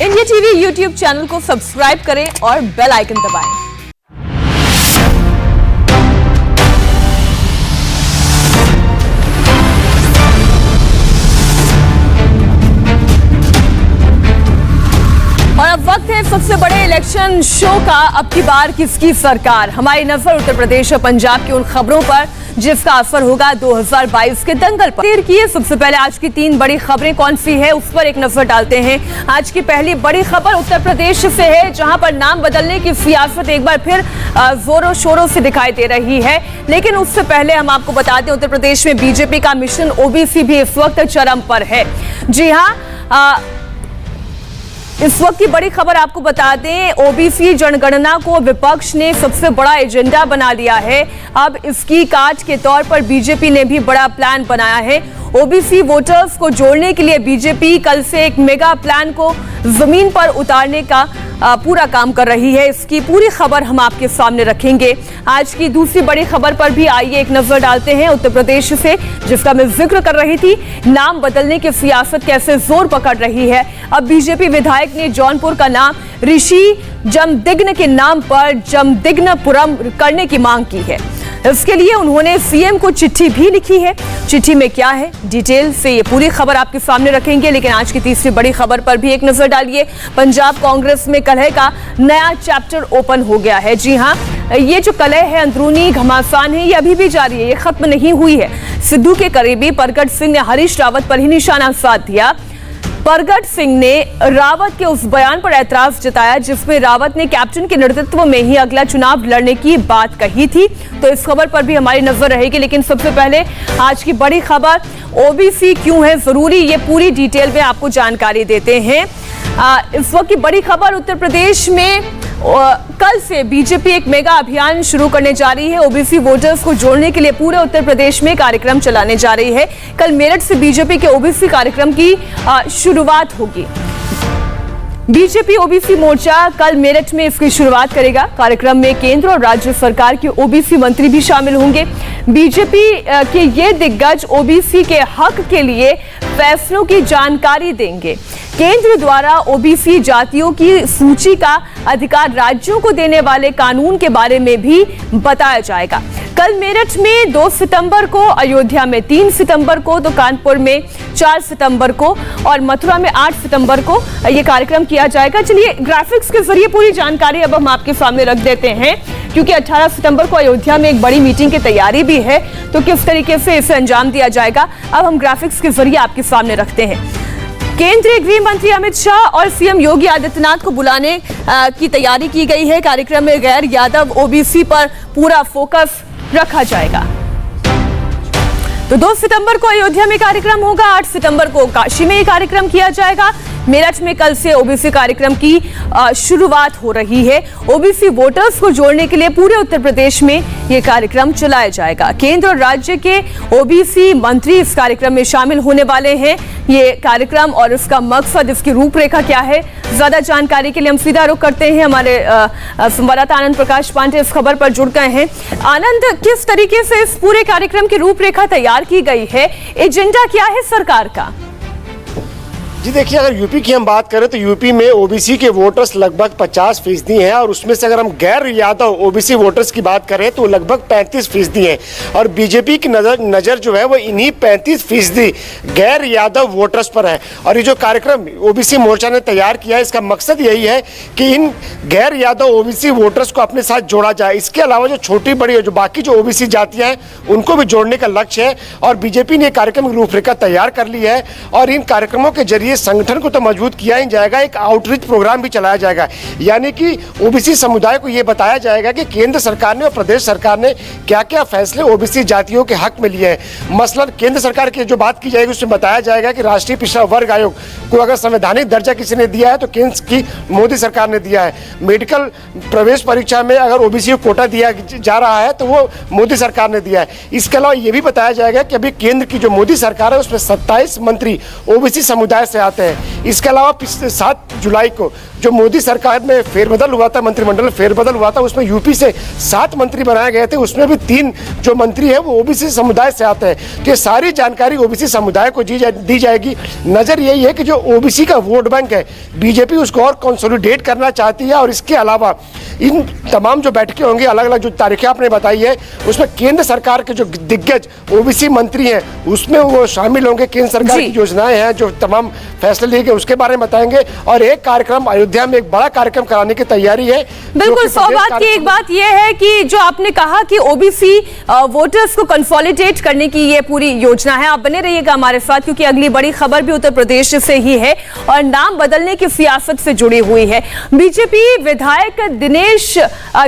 India TV YouTube channel को subscribe करें और बेल आइकन दबाएं। और अब वक्त है सबसे बड़े इलेक्शन शो का। अब की बार किसकी सरकार? हमारी नजर उत्तर प्रदेश और पंजाब की उन खबरों पर जिसका असर होगा 2022 के दंगल पर। देर की सबसे पहले आज की 3 बड़ी खबरें कौन सी है उस पर एक नजर डालते हैं। आज की पहली बड़ी खबर उत्तर प्रदेश से है, जहां पर नाम बदलने की सियासत एक बार फिर जोरों शोरों से दिखाई दे रही है। लेकिन उससे पहले हम आपको बता दें, उत्तर प्रदेश में बीजेपी का मिशन ओबीसी भी इस वक्त चरम पर है। जी हाँ, इस वक्त की बड़ी खबर आपको बता दें, ओबीसी जनगणना को विपक्ष ने सबसे बड़ा एजेंडा बना लिया है। अब इसकी काट के तौर पर बीजेपी ने भी बड़ा प्लान बनाया है। ओबीसी वोटर्स को जोड़ने के लिए बीजेपी कल से एक मेगा प्लान को जमीन पर उतारने का पूरा काम कर रही है। इसकी पूरी खबर हम आपके सामने रखेंगे। आज की दूसरी बड़ी खबर पर भी आइए एक नजर डालते हैं, उत्तर प्रदेश से, जिसका मैं जिक्र कर रही थी। नाम बदलने की सियासत कैसे जोर पकड़ रही है। अब बीजेपी विधायक ने जौनपुर का नाम ऋषि जमदिग्न के नाम पर जमदिग्नपुरम करने की मांग की है। इसके लिए उन्होंने सीएम को चिट्ठी भी लिखी है। चिट्ठी में क्या है, डिटेल से ये पूरी खबर आपके सामने रखेंगे। लेकिन आज की तीसरी बड़ी खबर पर भी एक नजर डालिए। पंजाब कांग्रेस में कलह का नया चैप्टर ओपन हो गया है। जी हाँ, ये जो कलह है, अंदरूनी घमासान है, ये अभी भी जारी है, ये खत्म नहीं हुई है। सिद्धू के करीबी परगट सिंह ने हरीश रावत पर ही निशाना साध दिया। परगट सिंह ने रावत के उस बयान पर ऐतराज जताया जिसमें रावत ने कैप्टन के नेतृत्व में ही अगला चुनाव लड़ने की बात कही थी। तो इस खबर पर भी हमारी नजर रहेगी। लेकिन सबसे पहले आज की बड़ी खबर, ओबीसी क्यों है जरूरी, ये पूरी डिटेल में आपको जानकारी देते हैं। इस वक्त की बड़ी खबर, उत्तर प्रदेश में कल से बीजेपी एक मेगा अभियान शुरू करने जा रही है। ओबीसी वोटर्स को जोड़ने के लिए पूरे उत्तर प्रदेश में कार्यक्रम चलाने जा रही है। कल मेरठ से बीजेपी के ओबीसी कार्यक्रम की शुरुआत होगी। बीजेपी ओबीसी मोर्चा कल मेरठ में इसकी शुरुआत करेगा। कार्यक्रम में केंद्र और राज्य सरकार के ओबीसी मंत्री भी शामिल होंगे। बीजेपी के ये दिग्गज ओबीसी के हक के लिए फैसलों की जानकारी देंगे। केंद्र द्वारा ओबीसी जातियों की सूची का अधिकार राज्यों को देने वाले कानून के बारे में भी बताया जाएगा। कल मेरठ में 2 सितंबर को, अयोध्या में 3 सितंबर को, तो कानपुर में 4 सितंबर को और मथुरा में 8 सितंबर को यह कार्यक्रम किया जाएगा। चलिए ग्राफिक्स के जरिए पूरी जानकारी अब हम आपके सामने रख देते हैं, क्योंकि 18 सितंबर को अयोध्या में एक बड़ी मीटिंग की तैयारी भी है। तो किस तरीके से इसे अंजाम दिया जाएगा, अब हम ग्राफिक्स के जरिए आपके सामने रखते हैं। केंद्रीय गृह मंत्री अमित शाह और सीएम योगी आदित्यनाथ को बुलाने की तैयारी की गई है। कार्यक्रम में गैर यादव ओबीसी पर पूरा फोकस रखा जाएगा। तो 2 सितंबर को अयोध्या में कार्यक्रम होगा, 8 सितंबर को काशी में कार्यक्रम किया जाएगा। मेरठ में कल से ओबीसी कार्यक्रम की शुरुआत हो रही है। ओबीसी वोटर्स को जोड़ने के लिए पूरे उत्तर प्रदेश में यह कार्यक्रम चलाया जाएगा। केंद्र और राज्य के ओबीसी मंत्री इस कार्यक्रम में शामिल होने वाले हैं। ये कार्यक्रम और इसका मकसद, इसकी रूपरेखा क्या है, ज्यादा जानकारी के लिए हम सीधा रुख करते हैं। हमारे संवाददाता आनंद प्रकाश पांडे इस खबर पर जुड़ गए हैं। आनंद, किस तरीके से इस पूरे कार्यक्रम की रूपरेखा तैयार की गई है, एजेंडा क्या है सरकार का? जी देखिए, अगर यूपी की हम बात करें तो यूपी में ओबीसी के वोटर्स लगभग 50% हैं और उसमें से अगर हम गैर यादव ओबीसी वोटर्स की बात करें तो लगभग 35% हैं। और बीजेपी की नज़र जो है वो इन्हीं 35% गैर यादव वोटर्स पर है। और ये जो कार्यक्रम ओबीसी मोर्चा ने तैयार किया है, इसका मकसद यही है कि इन गैर यादव ओबीसी वोटर्स को अपने साथ जोड़ा जाए। इसके अलावा जो छोटी बड़ी जो बाकी जो ओबीसी जातियाँ हैं उनको भी जोड़ने का लक्ष्य है। और बीजेपी ने कार्यक्रम की रूपरेखा तैयार कर ली है और इन कार्यक्रमों के जरिए संगठन को तो मजबूत किया ही जाएगा, एक आउटरीच प्रोग्राम भी चलाया जाएगा। यानी कि ओबीसी समुदाय को यह बताया जाएगा कि केंद्र सरकार ने और प्रदेश सरकार ने क्या क्या फैसले ओबीसी जातियों के हक में लिए हैं। मसलन केंद्र सरकार की जो बात की जाएगी उसमें बताया जाएगा कि राष्ट्रीय पिछड़ा वर्ग आयोग को अगर संवैधानिक दर्जा किसी ने दिया है तो केंद्र की मोदी सरकार ने दिया है। मेडिकल प्रवेश परीक्षा में अगर ओबीसी को कोटा दिया जा रहा है तो वो मोदी सरकार ने दिया है। इसके अलावा ये भी बताया जाएगा कि अभी केंद्र की जो मोदी सरकार है उसमें 27 मंत्री ओबीसी समुदाय से आते हैं। इसके अलावा पिछले 7 जुलाई को जो मोदी सरकार में फेरबदल हुआ था, मंत्रिमंडल फेरबदल हुआ था, उसमें यूपी से 7 मंत्री बनाए गए थे। उसमें भी 3 जो मंत्री है वो ओबीसी समुदाय से आते हैं। तो ये सारी जानकारी ओबीसी समुदाय को दी जाएगी। नज़र यही है कि जो ओबीसी का वोट बैंक है, बीजेपी उसको और कंसोलिडेट करना चाहती है। और इसके अलावा इन तमाम जो बैठकें होंगी, अलग अलग जो तारीखें आपने बताई है, उसमें केंद्र सरकार के जो दिग्गज ओबीसी मंत्री हैं उसमें वो शामिल होंगे। केंद्र सरकार की योजनाएं हैं, जो तमाम फैसले लिए गए उसके बारे में बताएंगे। और एक कार्यक्रम अयोध्या में एक बड़ा कार्यक्रम कराने की तैयारी है। बिल्कुल, सौगात की एक बात यह है कि जो आपने कहा कि ओबीसी वोटर्स को कंसोलिडेट करने की ये पूरी योजना है। आप बने रहिएगा हमारे साथ, क्योंकि अगली बड़ी खबर भी उत्तर प्रदेश से ही है और नाम बदलने की सियासत से जुड़ी हुई है। बीजेपी विधायक दिनेश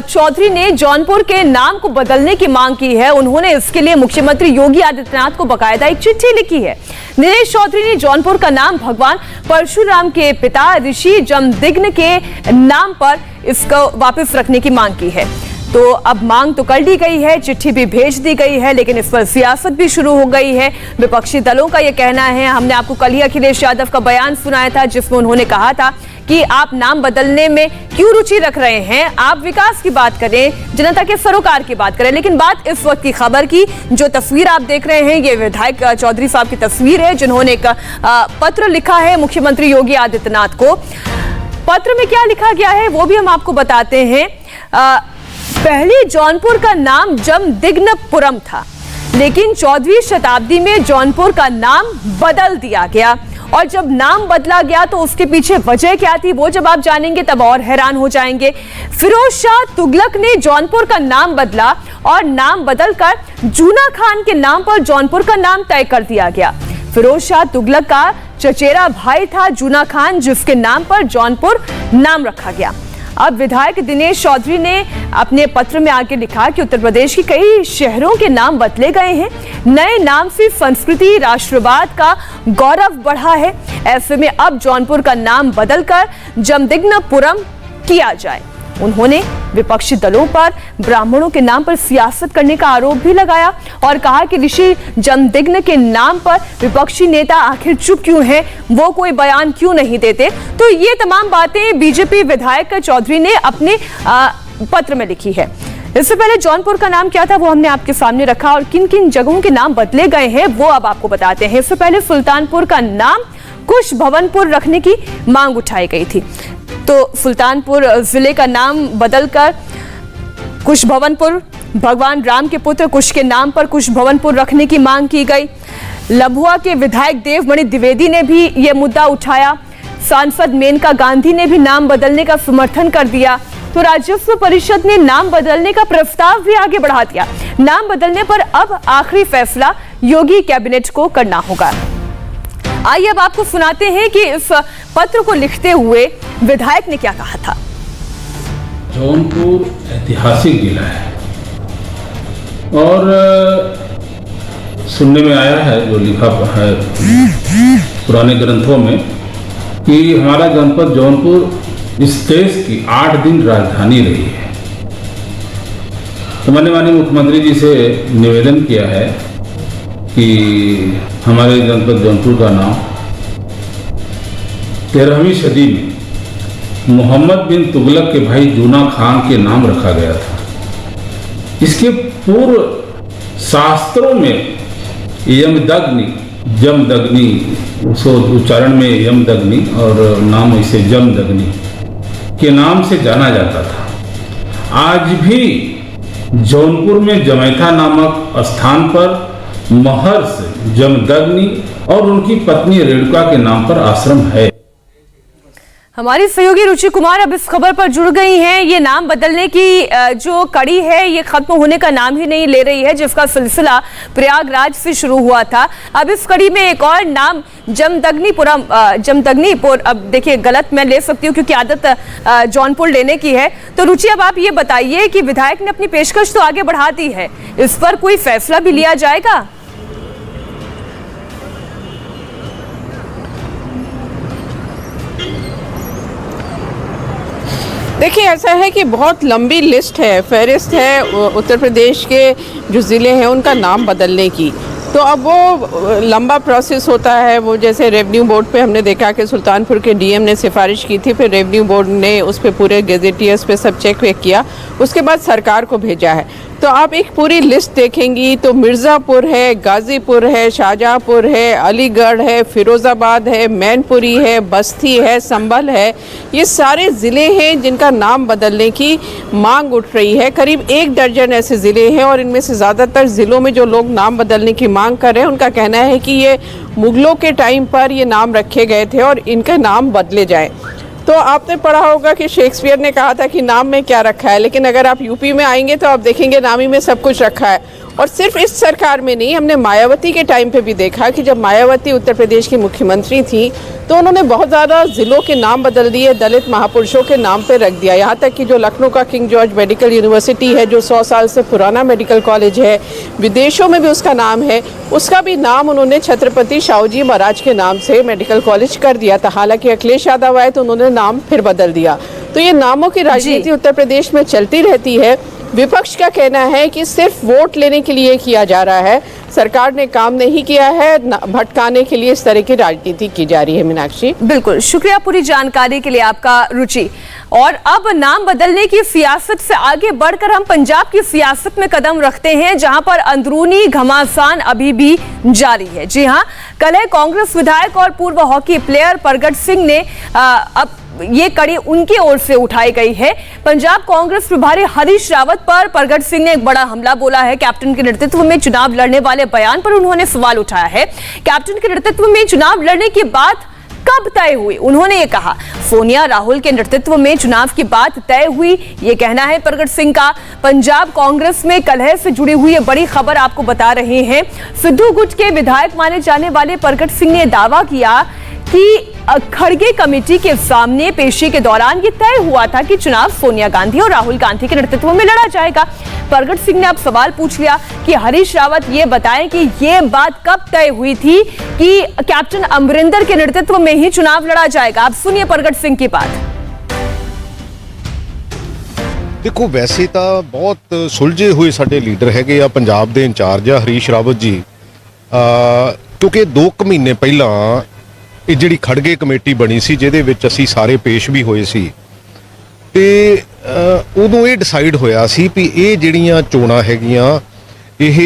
चौधरी ने जौनपुर के नाम को बदलने की मांग की है। उन्होंने इसके लिए मुख्यमंत्री योगी आदित्यनाथ को बाकायदा एक चिट्ठी लिखी है। दिनेश चौधरी ने जौनपुर का नाम भगवान परशुराम के पिता ऋषि जमदग्नि के नाम पर इसको वापस रखने की मांग की है। तो अब मांग तो कर दी गई है, चिट्ठी भी भेज दी गई है, लेकिन इस पर सियासत भी शुरू हो गई है। विपक्षी दलों का यह कहना है, हमने आपको कल ही अखिलेश यादव का बयान सुनाया था जिसमें उन्होंने कहा था कि आप नाम बदलने में क्यों रुचि रख रहे हैं, आप विकास की बात करें, जनता के सरोकार की बात करें। लेकिन बात इस वक्त की खबर की, जो तस्वीर आप देख रहे हैं ये विधायक चौधरी साहब की तस्वीर है, जिन्होंने एक पत्र लिखा है मुख्यमंत्री योगी आदित्यनाथ को। पत्र में क्या लिखा गया है वो भी हम आपको बताते हैं। पहले जौनपुर का नाम जमदग्निपुरम था, लेकिन 14वीं शताब्दी में जौनपुर का नाम बदल दिया गया। और जब नाम बदला गया तो उसके पीछे वजह क्या थी वो जब आप जानेंगे तब और हैरान हो जाएंगे। फिरोज शाह तुगलक ने जौनपुर का नाम बदला और नाम बदलकर जूना खान के नाम पर जौनपुर का नाम तय कर दिया गया। फिरोज शाह तुगलक का चचेरा भाई था जूना खान, जिसके नाम पर जौनपुर नाम रखा गया। अब विधायक दिनेश चौधरी ने अपने पत्र में आगे लिखा कि उत्तर प्रदेश के कई शहरों के नाम बदले गए हैं। नए नाम से संस्कृति राष्ट्रवाद का गौरव बढ़ा है। ऐसे में अब जौनपुर का नाम बदलकर जमदग्निपुरम किया जाए। उन्होंने विपक्षी दलों पर ब्राह्मणों के नाम पर सियासत करने का आरोप भी लगाया और कहा कि ऋषि जमदग्नि के नाम पर विपक्षी नेता आखिर चुप क्यों हैं, वो कोई बयान क्यों नहीं देते। तो ये तमाम बातें बीजेपी विधायक चौधरी ने अपने पत्र में लिखी है। इससे पहले जौनपुर का नाम क्या था वो हमने आपके सामने रखा और किन किन जगहों के नाम बदले गए हैं वो अब आपको बताते हैं। इससे पहले सुल्तानपुर का नाम कुश भवनपुर रखने की मांग उठाई गई थी। तो सुल्तानपुर जिले का नाम बदलकर कुश भवनपुर, भगवान राम के पुत्र कुश के नाम पर कुश भवनपुर रखने की मांग की गई। लभुआ के विधायक देवमणि द्विवेदी ने भी यह मुद्दा उठाया। सांसद मेनका गांधी ने भी नाम बदलने का समर्थन कर दिया। तो राजस्व परिषद ने नाम बदलने का प्रस्ताव भी आगे बढ़ा दिया। नाम बदलने पर अब आखिरी फैसला योगी कैबिनेट को करना होगा। आइए अब आपको सुनाते हैं कि इस पत्र को लिखते हुए विधायक ने क्या कहा था। जौनपुर ऐतिहासिक जिला है और सुनने में आया है, जो लिखा है पुराने ग्रंथों में, कि हमारा जनपद जौनपुर इस देश की 8 दिन राजधानी रही है। तो मैंने माननीय मुख्यमंत्री जी से निवेदन किया है कि हमारे जनपद जौनपुर का नाम 13वीं सदी में मोहम्मद बिन तुगलक के भाई जूना खान के नाम रखा गया था। इसके पूर्व शास्त्रों में जमदग्नि उच्चारण में यमदग्नि और नाम इसे जमदग्नि के नाम से जाना जाता था। आज भी जौनपुर में जमैथा नामक स्थान पर महर्षि जमदग्नि और उनकी पत्नी रेणुका के नाम पर आश्रम है। हमारी सहयोगी रुचि कुमार अब इस खबर पर जुड़ गई हैं। ये नाम बदलने की जो कड़ी है ये खत्म होने का नाम ही नहीं ले रही है, जिसका सिलसिला प्रयागराज से शुरू हुआ था। अब इस कड़ी में एक और नाम जमदग्निपुर, अब देखिए गलत मैं ले सकती हूँ क्योंकि आदत जौनपुर लेने की है। तो रुचि अब आप ये बताइए कि विधायक ने अपनी पेशकश तो आगे बढ़ा दी है, इस पर कोई फैसला भी लिया जाएगा? देखिए, ऐसा है कि बहुत लंबी लिस्ट है, फहरिस्त है उत्तर प्रदेश के जो ज़िले हैं उनका नाम बदलने की। तो अब वो लंबा प्रोसेस होता है। वो जैसे रेवेन्यू बोर्ड पे हमने देखा कि सुल्तानपुर के डीएम ने सिफारिश की थी, फिर रेवेन्यू बोर्ड ने उस पर पूरे गेजेटियर्स पे सब चेक वेक किया, उसके बाद सरकार को भेजा है। तो आप एक पूरी लिस्ट देखेंगी तो मिर्ज़ापुर है, गाज़ीपुर है, शाहजहाँपुर है, अलीगढ़ है, फिरोज़ाबाद है, मैनपुरी है, बस्ती है, संभल है, ये सारे ज़िले हैं जिनका नाम बदलने की मांग उठ रही है। करीब 1 दर्जन ऐसे ज़िले हैं और इनमें से ज़्यादातर ज़िलों में जो लोग नाम बदलने की मांग कर रहे हैं उनका कहना है कि ये मुग़लों के टाइम पर ये नाम रखे गए थे और इनके नाम बदले जाएँ। तो आपने पढ़ा होगा कि शेक्सपियर ने कहा था कि नाम में क्या रखा है, लेकिन अगर आप यूपी में आएंगे तो आप देखेंगे नामी में सब कुछ रखा है। और सिर्फ इस सरकार में नहीं, हमने मायावती के टाइम पे भी देखा कि जब मायावती उत्तर प्रदेश की मुख्यमंत्री थी तो उन्होंने बहुत ज़्यादा ज़िलों के नाम बदल दिए, दलित महापुरुषों के नाम पे रख दिया। यहाँ तक कि जो लखनऊ का किंग जॉर्ज मेडिकल यूनिवर्सिटी है, जो 100 साल से पुराना मेडिकल कॉलेज है, विदेशों में भी उसका नाम है, उसका भी नाम उन्होंने छत्रपति शाहूजी महाराज के नाम से मेडिकल कॉलेज कर दिया था। हालांकि अखिलेश यादव आए तो उन्होंने नाम फिर बदल दिया। तो ये नामों की राजनीति उत्तर प्रदेश में चलती रहती है। विपक्ष का कहना है कि सिर्फ वोट लेने के लिए किया जा रहा है, सरकार ने काम नहीं किया है, भटकाने के लिए इस तरह की राजनीति की जा रही है। मीनाक्षी, बिल्कुल शुक्रिया पूरी जानकारी के लिए आपका रुचि। और अब नाम बदलने की सियासत से आगे बढ़कर हम पंजाब की सियासत में कदम रखते हैं, जहां पर अंदरूनी घमासान अभी भी जारी है। जी हां, कल है कांग्रेस विधायक और पूर्व हॉकी प्लेयर प्रगट सिंह ने अब ये कड़ी उनकी ओर से उठाई गई है। पंजाब कांग्रेस प्रभारी हरीश रावत पर प्रगट सिंह ने एक बड़ा हमला बोला है। कैप्टन के नेतृत्व में चुनाव लड़ने वाले बयान पर उन्होंने सवाल उठाया है। कैप्टन के नेतृत्व में चुनाव लड़ने की बात कब तय हुई, उन्होंने ये कहा। सोनिया राहुल के नेतृत्व में चुनाव की बात तय हुई, ये कहना है प्रगट सिंह का। पंजाब कांग्रेस में कलह से जुड़ी हुई ये बड़ी खबर आपको बता रहे हैं। सिद्धू गुट के विधायक माने जाने वाले प्रगट सिंह ने दावा किया कि खड़गे कमेटी के सामने पेशी के दौरान ये तय हुआ था कि चुनाव सोनिया गांधी और राहुल गांधी के नेतृत्व में लड़ा जाएगा। प्रगट सिंह ने अब सवाल पूछ लिया कि हरीश रावत ये बताएं कि ये बात कब तय हुई थी कि कैप्टन अमरिंदर के नेतृत्व में ही चुनाव लड़ा जाएगा। अब सुनिए प्रगट सिंह की बात। देखो, वैसे तो बहुत सुलझे हुए साडे लीडर हैगे आ, पंजाब दे इंचार्ज आ हरीश रावत जी, क्योंकि 2 महीने पहला ਇਹ ਜਿਹੜੀ ਖੜਗੇ ਕਮੇਟੀ ਬਣੀ ਸੀ ਜਿਹਦੇ ਵਿੱਚ ਅਸੀਂ ਸਾਰੇ ਪੇਸ਼ ਵੀ ਹੋਏ ਸੀ ਤੇ ਉਦੋਂ ਇਹ ਡਿਸਾਈਡ ਹੋਇਆ ਸੀ ਵੀ ਇਹ ਜਿਹੜੀਆਂ ਚੋਣਾਂ ਹੈਗੀਆਂ ਇਹ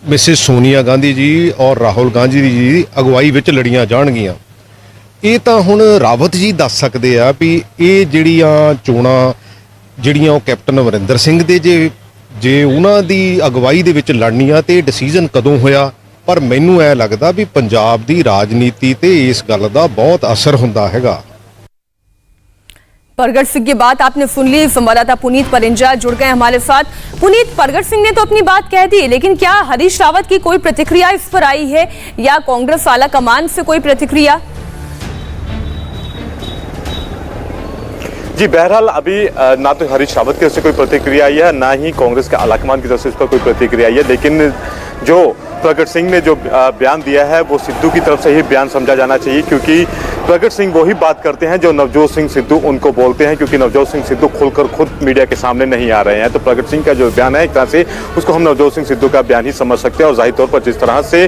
ਮਿਸਿਸ ਸੋਨੀਆ ਗਾਂਧੀ ਜੀ ਔਰ ਰਾਹੁਲ ਗਾਂਧੀ ਜੀ ਦੀ ਅਗਵਾਈ ਵਿੱਚ ਲੜੀਆਂ ਜਾਣਗੀਆਂ। ਇਹ ਤਾਂ ਹੁਣ ਰਾਵਤ ਜੀ ਦੱਸ ਸਕਦੇ ਆ ਵੀ ਇਹ ਜਿਹੜੀਆਂ ਚੋਣਾਂ ਜਿਹੜੀਆਂ ਉਹ ਕੈਪਟਨ ਅਮਰਿੰਦਰ ਸਿੰਘ ਦੇ ਜੇ ਉਹਨਾਂ ਦੀ ਅਗਵਾਈ ਦੇ ਵਿੱਚ ਲੜਨੀਆਂ ਤੇ ਡਿਸੀਜਨ ਕਦੋਂ ਹੋਇਆ। पर मैनू ऐ लगदा भी पंजाब दी राजनीति ते इस गल दा बहुत असर हुंदा हैगा। प्रगट सिंह की बात आपने सुन ली। संवाददाता पुनीत परिंजा जुड़ गए हमारे साथ। पुनीत, प्रगट सिंह ने तो अपनी बात कह दी, लेकिन क्या हरीश रावत की कोई प्रतिक्रिया इस पर आई है या कांग्रेस आला कमान से कोई प्रतिक्रिया? जी, बहरहाल अभी ना तो हरीश रावत की तरफ से कोई प्रतिक्रिया आई है, ना ही कांग्रेस के आलाकमान की तरफ से इस पर कोई प्रतिक्रिया आई है। लेकिन जो प्रगट सिंह ने जो बयान दिया है वो सिद्धू की तरफ से ही बयान समझा जाना चाहिए, क्योंकि प्रगट सिंह वही बात करते हैं जो नवजोत सिंह सिद्धू उनको बोलते हैं, क्योंकि नवजोत सिंह सिद्धू खुलकर खुद मीडिया के सामने नहीं आ रहे हैं। तो प्रगट सिंह का जो बयान है एक तरह से उसको हम नवजोत सिंह सिद्धू का बयान ही समझ सकते हैं। और जाहिर तौर पर जिस तरह से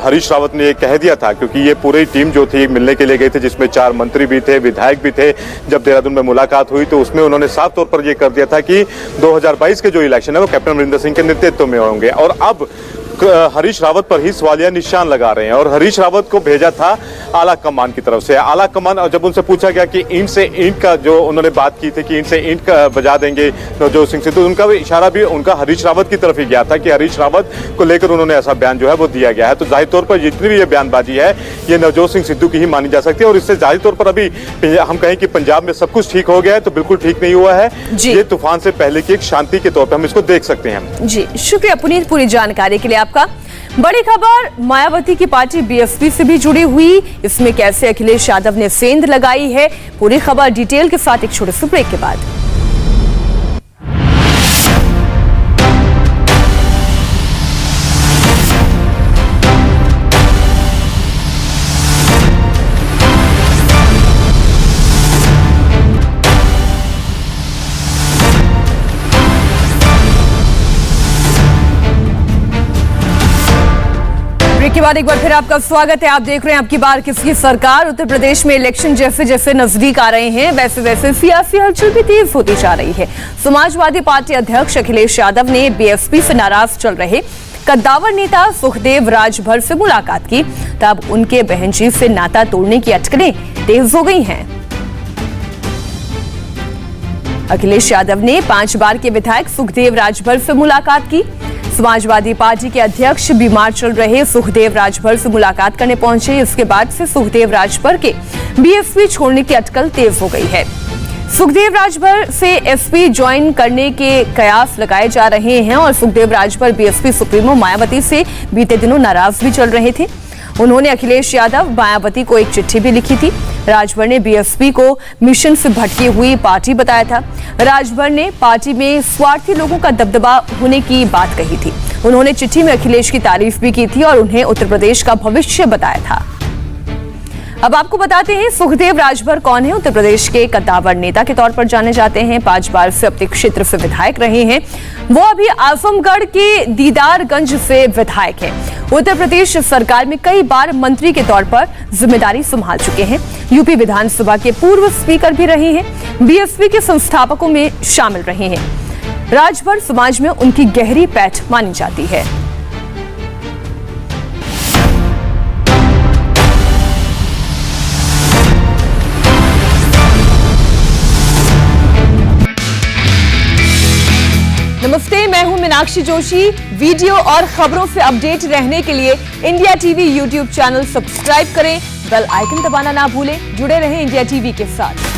हरीश रावत ने ये कह दिया था, क्योंकि ये पूरी टीम जो थी मिलने के लिए गई थी, जिसमें 4 मंत्री भी थे, विधायक भी थे। जब देहरादून में मुलाकात हुई तो उसमें उन्होंने साफ तौर पर यह कर दिया था कि 2022 के जो इलेक्शन है वो कैप्टन अमरिंदर सिंह के नेतृत्व में होंगे। और अब हरीश रावत पर ही सवालिया निशान लगा रहे हैं। और हरीश रावत को भेजा था आला कमान की तरफ से। आला कमान, और जब उनसे पूछा गया कि ईंट से ईंट का जो उन्होंने बात की थी कि ईंट से ईंट का बजा देंगे नवजोत सिंह सिद्धू, उनका भी इशारा भी उनका हरीश रावत की तरफ ही गया था कि हरीश रावत को लेकर उन्होंने ऐसा बयान जो है वो दिया गया है। तो जाहिर तौर पर जितनी भी ये बयानबाजी है ये नवजोत सिंह सिद्धू की ही मानी जा सकती है। और इससे जाहिर तौर पर अभी हम कहें कि पंजाब में सब कुछ ठीक हो गया है तो बिल्कुल ठीक नहीं हुआ है। ये तूफान से पहले की एक शांति के तौर पर हम इसको देख सकते हैं। जी, शुक्रिया पुनीत पूरी जानकारी के लिए आपका। बड़ी खबर मायावती की पार्टी बीएसपी से भी जुड़ी हुई, इसमें कैसे अखिलेश यादव ने सेंध लगाई है, पूरी खबर डिटेल के साथ एक छोटे से ब्रेक के बाद। ब्रेक के बाद एक बार फिर आपका स्वागत है। आप देख रहे हैं आपकी बार किसकी सरकार। उत्तर प्रदेश में इलेक्शन जैसे जैसे नजदीक आ रहे हैं वैसे वैसे सियासी हलचल भी तेज होती जा रही है। समाजवादी पार्टी अध्यक्ष अखिलेश यादव ने बीएसपी से नाराज चल रहे कद्दावर नेता सुखदेव राजभर से मुलाकात की, तब उनके बहन जी से नाता तोड़ने की अटकलें तेज हो गई हैं। अखिलेश यादव ने 5 बार के विधायक सुखदेव राजभर से मुलाकात की। समाजवादी पार्टी के अध्यक्ष बीमार चल रहे सुखदेव राजभर से मुलाकात करने पहुंचे। इसके बाद से सुखदेव राजभर के बीएसपी छोड़ने की अटकल तेज हो गई है। सुखदेव राजभर से एसपी ज्वाइन करने के कयास लगाए जा रहे हैं और सुखदेव राजभर बीएसपी सुप्रीमो मायावती से बीते दिनों नाराज भी चल रहे थे। उन्होंने अखिलेश यादव मायावती को एक चिट्ठी भी लिखी थी। राजभर ने बीएसपी को मिशन से भटकी हुई पार्टी बताया था। राजभर ने पार्टी में स्वार्थी लोगों का दबदबा होने की बात कही थी। उन्होंने चिट्ठी में अखिलेश की तारीफ भी की थी और उन्हें उत्तर प्रदेश का भविष्य बताया था। अब आपको बताते हैं सुखदेव राजभर कौन है। उत्तर प्रदेश के कद्दावर नेता के तौर पर जाने जाते हैं। 5 बार से अपने क्षेत्र से विधायक रहे हैं। वो अभी आजमगढ़ के दीदारगंज से विधायक हैं। उत्तर प्रदेश सरकार में कई बार मंत्री के तौर पर जिम्मेदारी संभाल चुके हैं। यूपी विधानसभा के पूर्व स्पीकर भी रहे हैं। बीएसपी के संस्थापकों में शामिल रहे हैं। राजभर समाज में उनकी गहरी पैठ मानी जाती है। नमस्ते, मैं हूं मीनाक्षी जोशी। वीडियो और खबरों से अपडेट रहने के लिए India TV YouTube channel subscribe करें, बेल आइकन दबाना ना भूलें। जुड़े रहें इंडिया टीवी के साथ।